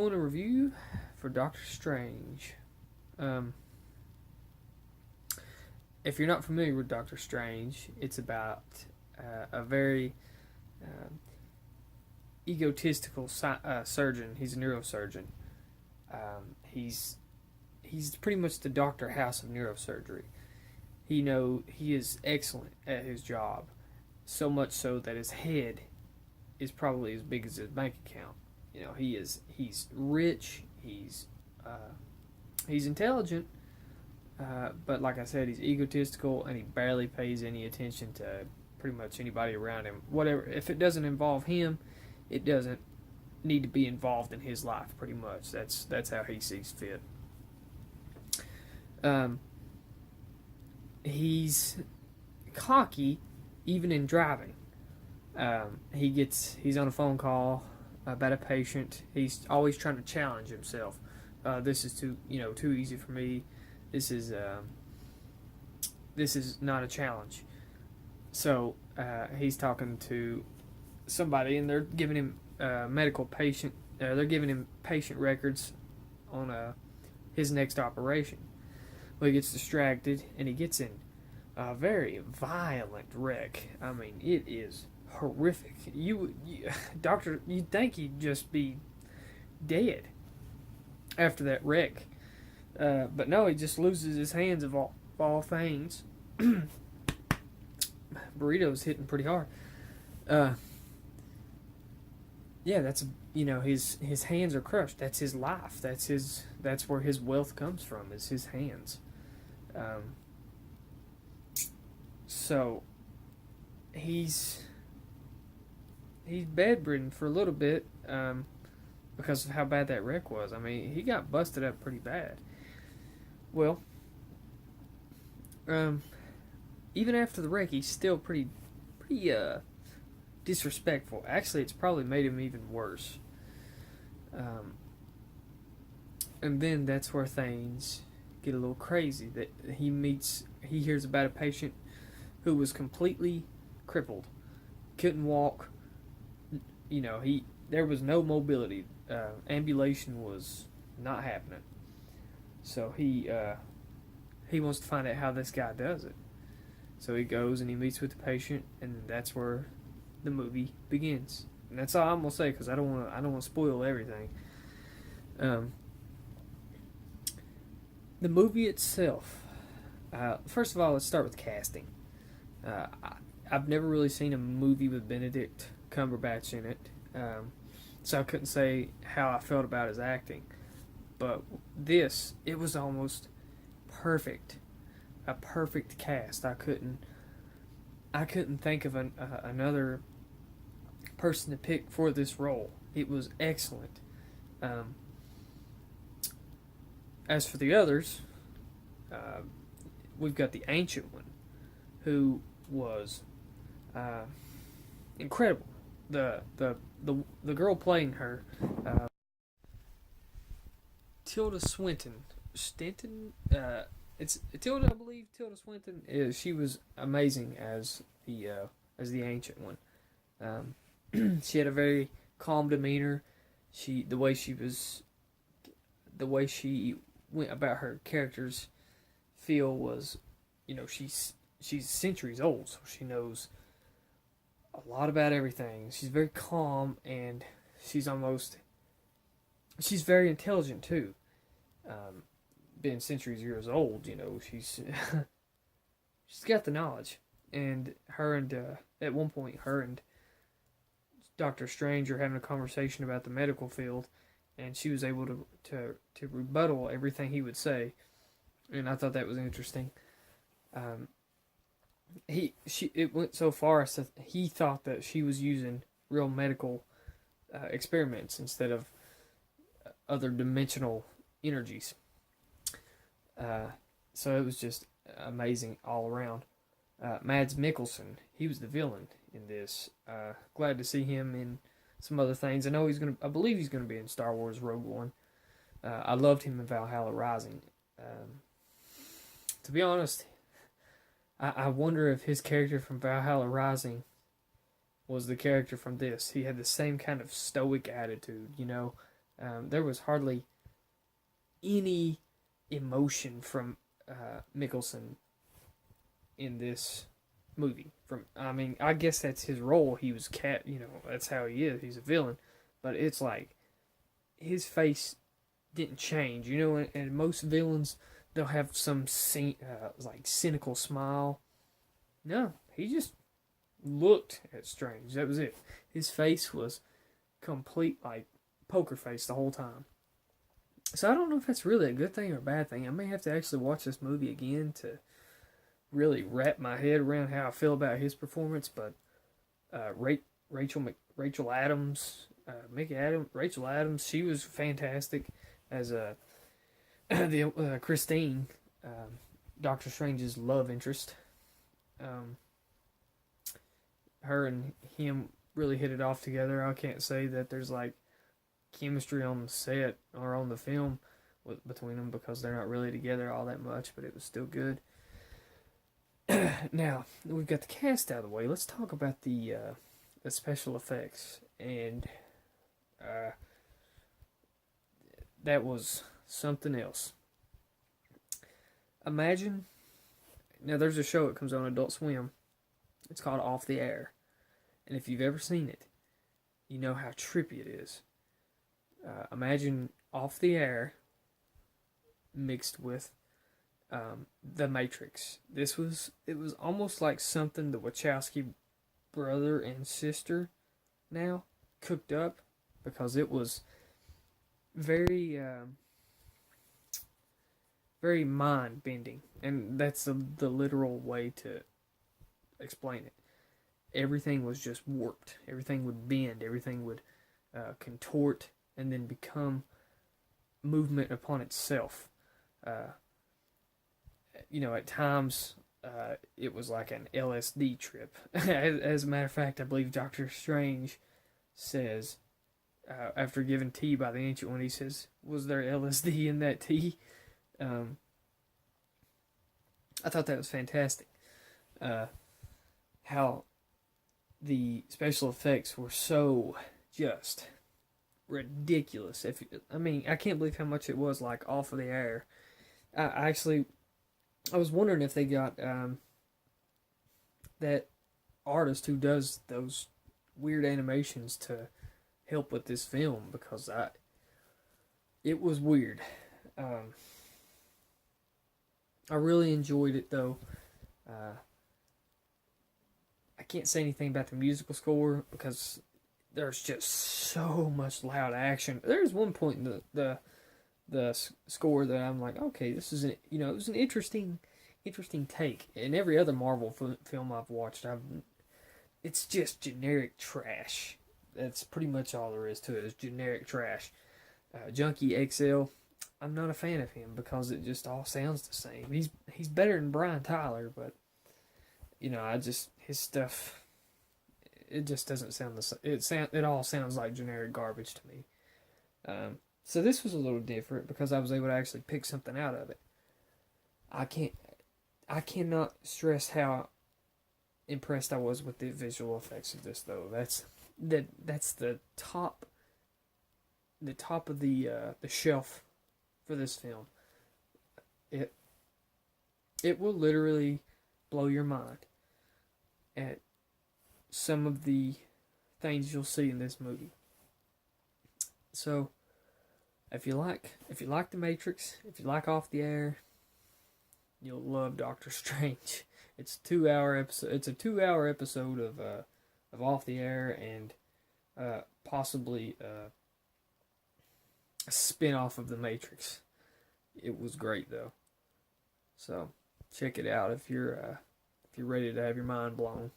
doing a review for Doctor Strange. Um, if you're not familiar with Doctor Strange, it's about a very uh, egotistical surgeon. He's a neurosurgeon. He's pretty much the Doctor House of neurosurgery. He is excellent at his job, so much so that his head is probably as big as his bank account. He's rich. He's intelligent, but like I said, he's egotistical, and he barely pays any attention to pretty much anybody around him. Whatever, if it doesn't involve him, it doesn't need to be involved in his life. Pretty much, that's how he sees fit. He's cocky, even in driving. He's on a phone call about a patient. He's always trying to challenge himself. This is too easy for me. This is not a challenge. So he's talking to somebody, and they're giving him they're giving him patient records on his next operation. Well, he gets distracted, and he gets in a very violent wreck. I mean, it is horrific. Doctor, you'd think he'd just be dead after that wreck, but no, he just loses his hands of all things. Burrito's hitting pretty hard. Yeah, his hands are crushed. That's his life. That's where his wealth comes from, is his hands. So he's bedridden for a little bit because of how bad that wreck was. I mean, he got busted up pretty bad. Well, even after the wreck, he's still pretty disrespectful. Actually, it's probably made him even worse. And then that's where things get a little crazy. That he hears about a patient who was completely crippled, couldn't walk. There was no mobility. Ambulation was not happening. So he wants to find out how this guy does it. So he goes and he meets with the patient, and that's where the movie begins. And that's all I'm gonna say, because I don't want to spoil everything. The movie itself. First of all, let's start with casting. I've never really seen a movie with Benedict Cumberbatch in it, so I couldn't say how I felt about his acting. But it was almost perfect, a perfect cast. I couldn't think of another person to pick for this role. It was excellent. As for the others, we've got the Ancient One, who was incredible. The girl playing her, Tilda Swinton. It's Tilda, I believe. Tilda Swinton. She was amazing as the Ancient One. She had a very calm demeanor. The way she went about her character's feel was, she's centuries old, so she knows a lot about everything. She's very calm, and she's very intelligent too. Being centuries years old, she's she's got the knowledge. And at one point, her and Doctor Strange are having a conversation about the medical field, and she was able to rebuttal everything he would say, and I thought that was interesting. It went so far as that he thought that she was using real medical experiments instead of other dimensional energies. So it was just amazing all around. Mads Mikkelsen, he was the villain in this. Glad to see him in some other things. I believe he's gonna be in Star Wars Rogue One. I loved him in Valhalla Rising. To be honest, I wonder if his character from Valhalla Rising was the character from this. He had the same kind of stoic attitude, There was hardly any emotion from Mickelson in this movie. I guess that's his role. He was cat. That's how he is. He's a villain, but it's like his face didn't change. And most villains they'll have some like cynical smile. No, he just looked at Strange. That was it. His face was complete like poker face the whole time. So I don't know if that's really a good thing or a bad thing. I may have to actually watch this movie again to really wrap my head around how I feel about his performance. But Rachel Adams, Rachel Adams, she was fantastic as the Christine, Doctor Strange's love interest. Her and him really hit it off together. I can't say that there's like chemistry on the set or on the film between them because they're not really together all that much, but it was still good. Now we've got the cast out of the way. Let's talk about the special effects, and that was something else. Imagine now there's a show that comes on Adult Swim. It's called Off the Air, and if you've ever seen it, you know how trippy it is. Imagine Off the Air mixed with The Matrix. It was almost like something the Wachowski brother and sister now cooked up, because it was very very mind bending, and that's the literal way to explain it. Everything was just warped. Everything would bend. Everything would contort and then become movement upon itself. At times it was like an LSD trip. As a matter of fact, I believe Doctor Strange says, after given tea by the Ancient One, he says, "Was there LSD in that tea?" I thought that was fantastic. How the special effects were so just ridiculous. I can't believe how much it was like Off of the Air. I was wondering if they got that artist who does those weird animations to help with this film, because it was weird. I really enjoyed it though. I can't say anything about the musical score because there's just so much loud action. There's one point in the score that I'm like, okay, this is it was an interesting take. In every other Marvel film I've watched, it's just generic trash. That's pretty much all there is to it. Is generic trash. Junkie XL, I'm not a fan of him because it just all sounds the same. He's better than Brian Tyler, but his stuff, it just doesn't sound the same. It all sounds like generic garbage to me. So this was a little different because I was able to actually pick something out of it. I cannot stress how impressed I was with the visual effects of this, though. That's the top of the shelf for this film. It will literally blow your mind at some of the things you'll see in this movie. So, if you like The Matrix, if you like Off the Air, you'll love Doctor Strange. It's a 2-hour episode. It's a 2-hour episode of Off the Air, and possibly a spin-off of The Matrix. It was great though. So check it out if you're ready to have your mind blown.